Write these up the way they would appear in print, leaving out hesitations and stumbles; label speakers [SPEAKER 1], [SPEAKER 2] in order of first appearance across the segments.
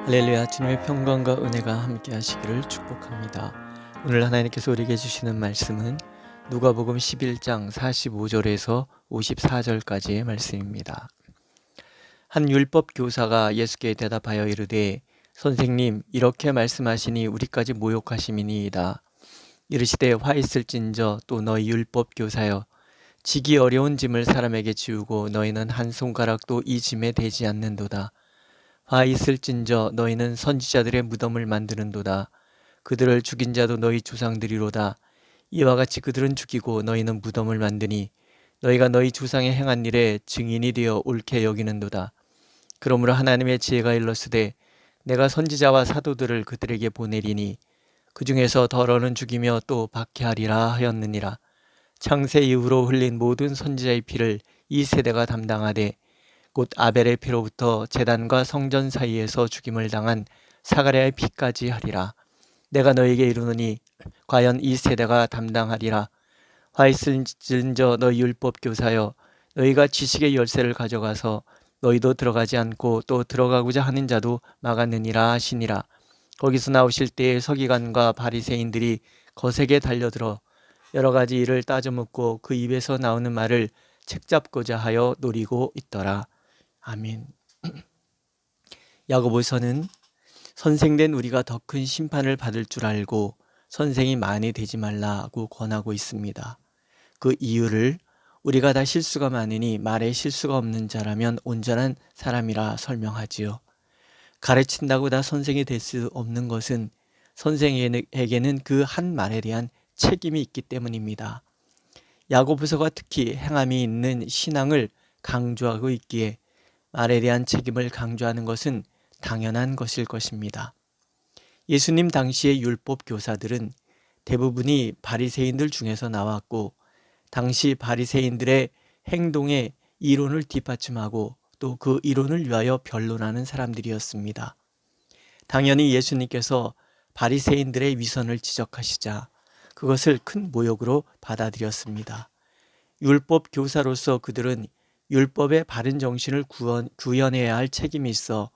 [SPEAKER 1] 할렐루야. 주님의 평강과 은혜가 함께 하시기를 축복합니다. 오늘 하나님께서 우리에게 주시는 말씀은 누가복음 11장 45절에서 54절까지의 말씀입니다. 한 율법 교사가 예수께 대답하여 이르되 선생님, 이렇게 말씀하시니 우리까지 모욕하심이니이다. 이르시되 화 있을진저 또 너희 율법 교사여, 지기 어려운 짐을 사람에게 지우고 너희는 한 손가락도 이 짐에 대지 않는도다. 화 있을진저 너희는 선지자들의 무덤을 만드는도다. 그들을 죽인 자도 너희 조상들이로다. 이와 같이 그들은 죽이고 너희는 무덤을 만드니 너희가 너희 조상의 행한 일에 증인이 되어 옳게 여기는도다. 그러므로 하나님의 지혜가 일렀으되 내가 선지자와 사도들을 그들에게 보내리니 그 중에서 덜어는 죽이며 또 박해하리라 하였느니라. 창세 이후로 흘린 모든 선지자의 피를 이 세대가 담당하되 곧 아벨의 피로부터 제단과 성전 사이에서 죽임을 당한 사가랴의 피까지 하리라. 내가 너에게 이르노니 과연 이 세대가 담당하리라. 화 있을진저 너희 율법 교사여, 너희가 지식의 열쇠를 가져가서 너희도 들어가지 않고 또 들어가고자 하는 자도 막았느니라 하시니라. 거기서 나오실 때에 서기관과 바리새인들이 거세게 달려들어 여러 가지 일을 따져묻고 그 입에서 나오는 말을 책잡고자 하여 노리고 있더라. 아멘. 야고보서는 선생된 우리가 더 큰 심판을 받을 줄 알고 선생이 많이 되지 말라고 권하고 있습니다. 그 이유를 우리가 다 실수가 많으니 말에 실수가 없는 자라면 온전한 사람이라 설명하지요. 가르친다고 다 선생이 될 수 없는 것은 선생에게는 그 한 말에 대한 책임이 있기 때문입니다. 야고보서가 특히 행함이 있는 신앙을 강조하고 있기에 말에 대한 책임을 강조하는 것은 당연한 것일 것입니다. 예수님 당시의 율법 교사들은 대부분이 바리새인들 중에서 나왔고 당시 바리새인들의 행동에 이론을 뒷받침하고 또 그 이론을 위하여 변론하는 사람들이었습니다. 당연히 예수님께서 바리새인들의 위선을 지적하시자 그것을 큰 모욕으로 받아들였습니다. 율법 교사로서 그들은 율법의 바른 정신을 구현해야 할 책임이 있어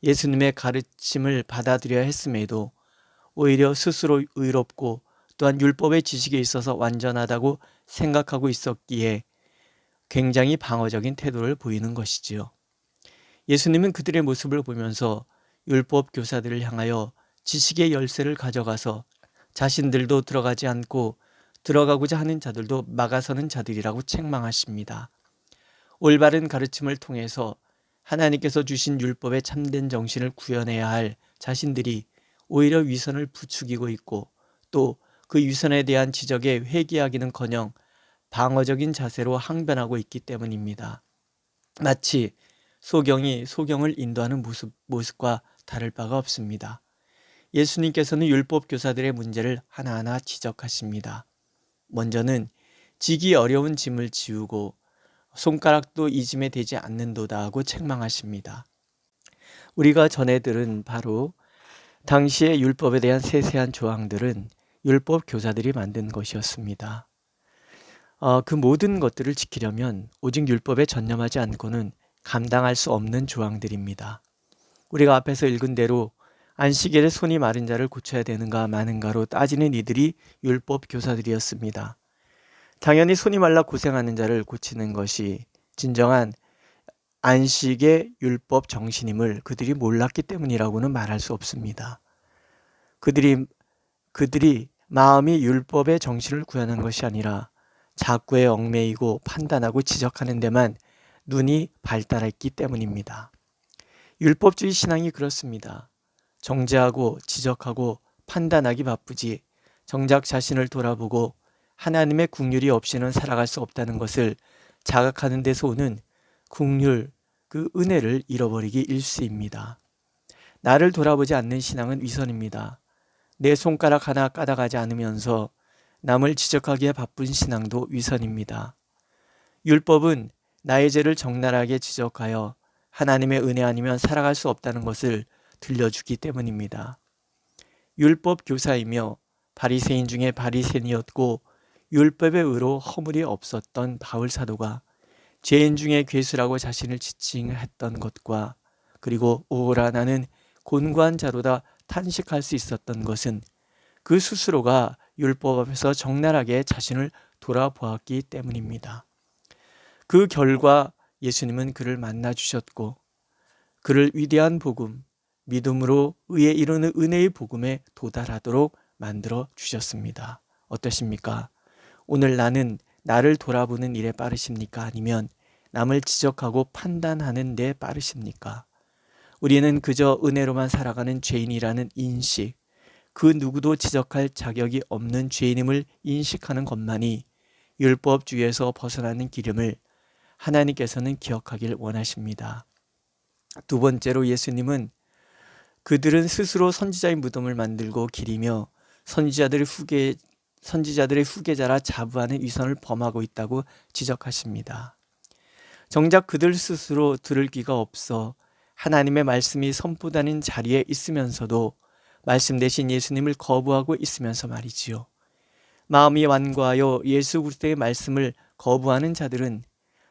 [SPEAKER 1] 예수님의 가르침을 받아들여야 했음에도 오히려 스스로 의롭고 또한 율법의 지식에 있어서 완전하다고 생각하고 있었기에 굉장히 방어적인 태도를 보이는 것이지요. 예수님은 그들의 모습을 보면서 율법 교사들을 향하여 지식의 열쇠를 가져가서 자신들도 들어가지 않고 들어가고자 하는 자들도 막아서는 자들이라고 책망하십니다. 올바른 가르침을 통해서 하나님께서 주신 율법의 참된 정신을 구현해야 할 자신들이 오히려 위선을 부추기고 있고 또 그 위선에 대한 지적에 회개하기는커녕 방어적인 자세로 항변하고 있기 때문입니다. 마치 소경이 소경을 인도하는 모습과 다를 바가 없습니다. 예수님께서는 율법 교사들의 문제를 하나하나 지적하십니다. 먼저는 지기 어려운 짐을 지우고 손가락도 이 짐에 대지 않는도다 하고 책망하십니다. 우리가 전에 들은 바로 당시의 율법에 대한 세세한 조항들은 율법 교사들이 만든 것이었습니다. 그 모든 것들을 지키려면 오직 율법에 전념하지 않고는 감당할 수 없는 조항들입니다. 우리가 앞에서 읽은 대로 안식일에 손이 마른 자를 고쳐야 되는가 마는가로 따지는 이들이 율법 교사들이었습니다. 당연히 손이 말라 고생하는 자를 고치는 것이 진정한 안식의 율법 정신임을 그들이 몰랐기 때문이라고는 말할 수 없습니다. 그들이 마음이 율법의 정신을 구현한 것이 아니라 작구에 얽매이고 판단하고 지적하는 데만 눈이 발달했기 때문입니다. 율법주의 신앙이 그렇습니다. 정죄하고 지적하고 판단하기 바쁘지 정작 자신을 돌아보고 하나님의 긍휼이 없이는 살아갈 수 없다는 것을 자각하는 데서 오는 긍휼, 그 은혜를 잃어버리기 일쑤입니다. 나를 돌아보지 않는 신앙은 위선입니다. 내 손가락 하나 까닭하지 않으면서 남을 지적하기에 바쁜 신앙도 위선입니다. 율법은 나의 죄를 적나라하게 지적하여 하나님의 은혜 아니면 살아갈 수 없다는 것을 들려주기 때문입니다. 율법 교사이며 바리새인 중에 바리새인이었고 율법의 의로 허물이 없었던 바울 사도가 죄인 중에 괴수라고 자신을 지칭했던 것과 그리고 오호라 나는 곤고한 자로다 탄식할 수 있었던 것은 그 스스로가 율법 앞에서 적나라하게 자신을 돌아보았기 때문입니다. 그 결과 예수님은 그를 만나 주셨고 그를 위대한 복음, 믿음으로 의에 이르는 은혜의 복음에 도달하도록 만들어 주셨습니다. 어떠십니까? 오늘 나는 나를 돌아보는 일에 빠르십니까? 아니면 남을 지적하고 판단하는 데 빠르십니까? 우리는 그저 은혜로만 살아가는 죄인이라는 인식, 그 누구도 지적할 자격이 없는 죄인임을 인식하는 것만이 율법주의에서 벗어나는 길임을 하나님께서는 기억하길 원하십니다. 두 번째로 예수님은 그들은 스스로 선지자의 무덤을 만들고 기리며 선지자들의 후계자라 자부하는 위선을 범하고 있다고 지적하십니다. 정작 그들 스스로 들을 귀가 없어 하나님의 말씀이 선포되는 자리에 있으면서도 말씀 대신 예수님을 거부하고 있으면서 말이지요. 마음이 완고하여 예수 그리스도의 말씀을 거부하는 자들은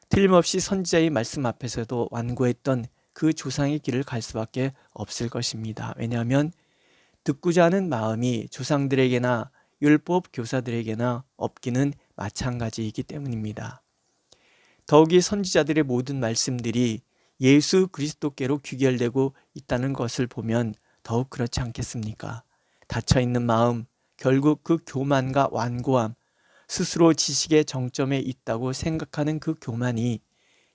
[SPEAKER 1] 틀림없이 선지자의 말씀 앞에서도 완고했던 그 조상의 길을 갈 수밖에 없을 것입니다. 왜냐하면 듣고자 하는 마음이 조상들에게나 율법 교사들에게나 없기는 마찬가지이기 때문입니다. 더욱이 선지자들의 모든 말씀들이 예수 그리스도께로 귀결되고 있다는 것을 보면 더욱 그렇지 않겠습니까? 닫혀있는 마음, 결국 그 교만과 완고함, 스스로 지식의 정점에 있다고 생각하는 그 교만이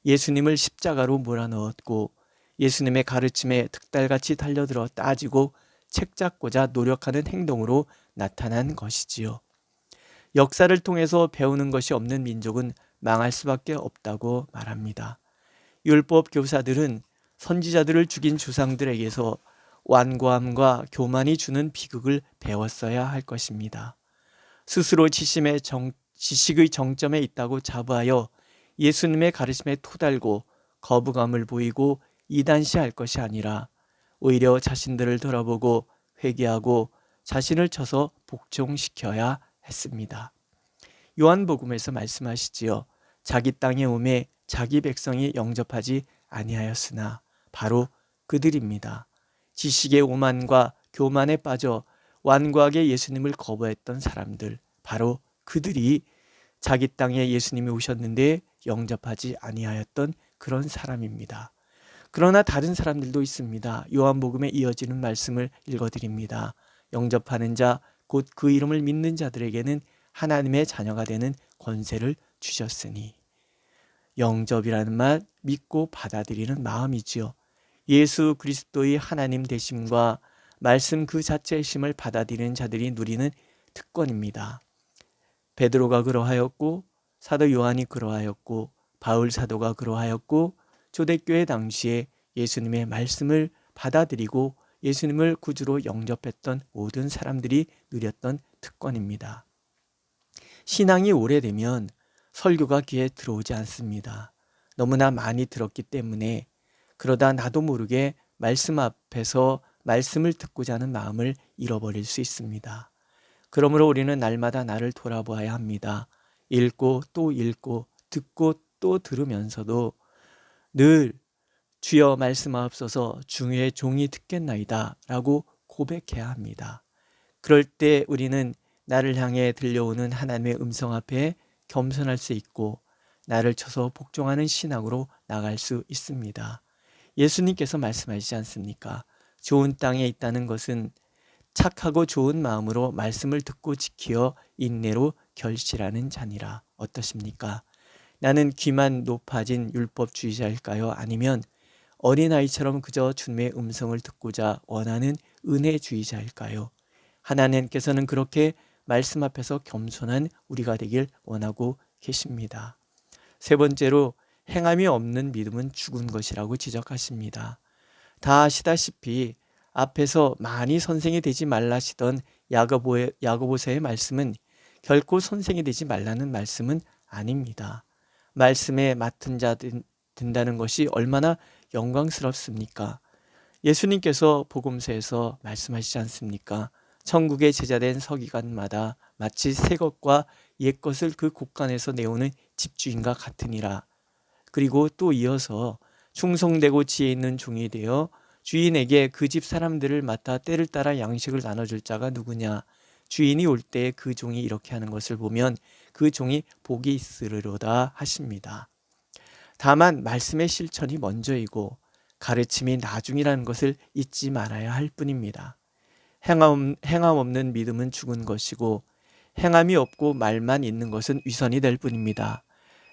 [SPEAKER 1] 예수님을 십자가로 몰아넣었고 예수님의 가르침에 득달같이 달려들어 따지고 책잡고자 노력하는 행동으로 나타난 것이지요. 역사를 통해서 배우는 것이 없는 민족은 망할 수밖에 없다고 말합니다. 율법 교사들은 선지자들을 죽인 조상들에게서 완고함과 교만이 주는 비극을 배웠어야 할 것입니다. 스스로 지식의 정점에 있다고 자부하여 예수님의 가르침에 토달고 거부감을 보이고 이단시할 것이 아니라 오히려 자신들을 돌아보고 회개하고 자신을 쳐서 복종시켜야 했습니다. 요한복음에서 말씀하시지요. 자기 땅에 오매 자기 백성이 영접하지 아니하였으나 바로 그들입니다. 지식의 오만과 교만에 빠져 완고하게 예수님을 거부했던 사람들, 바로 그들이 자기 땅에 예수님이 오셨는데 영접하지 아니하였던 그런 사람입니다. 그러나 다른 사람들도 있습니다. 요한복음에 이어지는 말씀을 읽어드립니다. 영접하는 자, 곧 그 이름을 믿는 자들에게는 하나님의 자녀가 되는 권세를 주셨으니. 영접이라는 말, 믿고 받아들이는 마음이지요. 예수 그리스도의 하나님 되심과 말씀 그 자체의 심을 받아들이는 자들이 누리는 특권입니다. 베드로가 그러하였고 사도 요한이 그러하였고 바울 사도가 그러하였고 초대교회 당시에 예수님의 말씀을 받아들이고 예수님을 구주로 영접했던 모든 사람들이 누렸던 특권입니다. 신앙이 오래되면 설교가 귀에 들어오지 않습니다. 너무나 많이 들었기 때문에 그러다 나도 모르게 말씀 앞에서 말씀을 듣고자 하는 마음을 잃어버릴 수 있습니다. 그러므로 우리는 날마다 나를 돌아보아야 합니다. 읽고 또 읽고 듣고 또 들으면서도 늘 주여 말씀하옵소서 중의 종이 듣겠나이다 라고 고백해야 합니다. 그럴 때 우리는 나를 향해 들려오는 하나님의 음성 앞에 겸손할 수 있고 나를 쳐서 복종하는 신앙으로 나갈 수 있습니다. 예수님께서 말씀하시지 않습니까? 좋은 땅에 있다는 것은 착하고 좋은 마음으로 말씀을 듣고 지키어 인내로 결실하는 자니라. 어떠십니까? 나는 귀만 높아진 율법주의자일까요? 아니면 어린아이처럼 그저 주님의 음성을 듣고자 원하는 은혜주의자일까요? 하나님께서는 그렇게 말씀 앞에서 겸손한 우리가 되길 원하고 계십니다. 세 번째로 행함이 없는 믿음은 죽은 것이라고 지적하십니다. 다 아시다시피 앞에서 많이 선생이 되지 말라시던 야고보서의 말씀은 결코 선생이 되지 말라는 말씀은 아닙니다. 말씀에 맡은 자 된다는 것이 얼마나 영광스럽습니까? 예수님께서 복음서에서 말씀하시지 않습니까? 천국의 제자된 서기관마다 마치 새 것과 옛 것을 그 곳간에서 내오는 집주인과 같으니라. 그리고 또 이어서 충성되고 지혜 있는 종이 되어 주인에게 그 집 사람들을 맡아 때를 따라 양식을 나눠줄 자가 누구냐? 주인이 올 때 그 종이 이렇게 하는 것을 보면 그 종이 복이 있으리로다 하십니다. 다만 말씀의 실천이 먼저이고 가르침이 나중이라는 것을 잊지 말아야 할 뿐입니다. 행함 없는 믿음은 죽은 것이고 행함이 없고 말만 있는 것은 위선이 될 뿐입니다.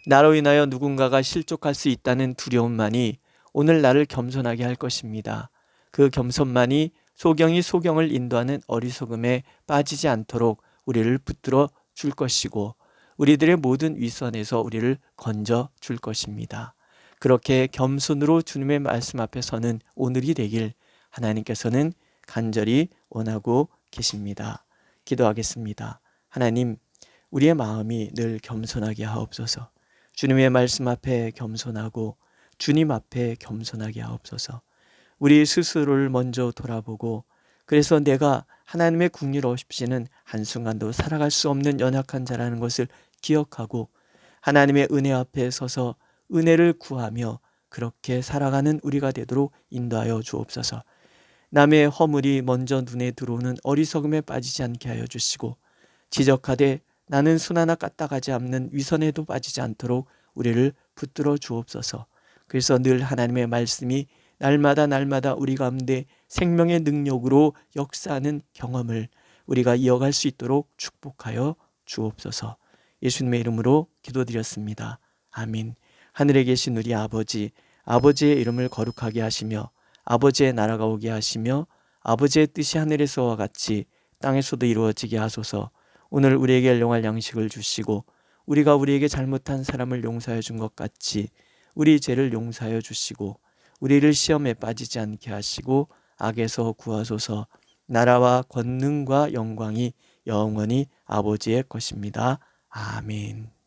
[SPEAKER 1] 나로 인하여 누군가가 실족할 수 있다는 두려움만이 오늘 나를 겸손하게 할 것입니다. 그 겸손만이 소경이 소경을 인도하는 어리석음에 빠지지 않도록 우리를 붙들어 줄 것이고 우리들의 모든 위선에서 우리를 건져 줄 것입니다. 그렇게 겸손으로 주님의 말씀 앞에 서는 오늘이 되길 하나님께서는 간절히 원하고 계십니다. 기도하겠습니다. 하나님, 우리의 마음이 늘 겸손하게 하옵소서. 주님의 말씀 앞에 겸손하고 주님 앞에 겸손하게 하옵소서. 우리 스스로를 먼저 돌아보고 그래서 내가 하나님의 궁리로우십시는 한순간도 살아갈 수 없는 연약한 자라는 것을 기억하고 하나님의 은혜 앞에 서서 은혜를 구하며 그렇게 살아가는 우리가 되도록 인도하여 주옵소서. 남의 허물이 먼저 눈에 들어오는 어리석음에 빠지지 않게 하여 주시고 지적하되 나는 순 하나 까딱하지 않는 위선에도 빠지지 않도록 우리를 붙들어 주옵소서. 그래서 늘 하나님의 말씀이 날마다 우리 가운데 생명의 능력으로 역사하는 경험을 우리가 이어갈 수 있도록 축복하여 주옵소서. 예수님의 이름으로 기도드렸습니다. 아멘. 하늘에 계신 우리 아버지, 아버지의 이름을 거룩하게 하시며 아버지의 나라가 오게 하시며 아버지의 뜻이 하늘에서와 같이 땅에서도 이루어지게 하소서. 오늘 우리에게 일용할 양식을 주시고 우리가 우리에게 잘못한 사람을 용서해 준 것 같이 우리 죄를 용서하여 주시고 우리를 시험에 빠지지 않게 하시고 악에서 구하소서. 나라와 권능과 영광이 영원히 아버지의 것입니다. 아멘.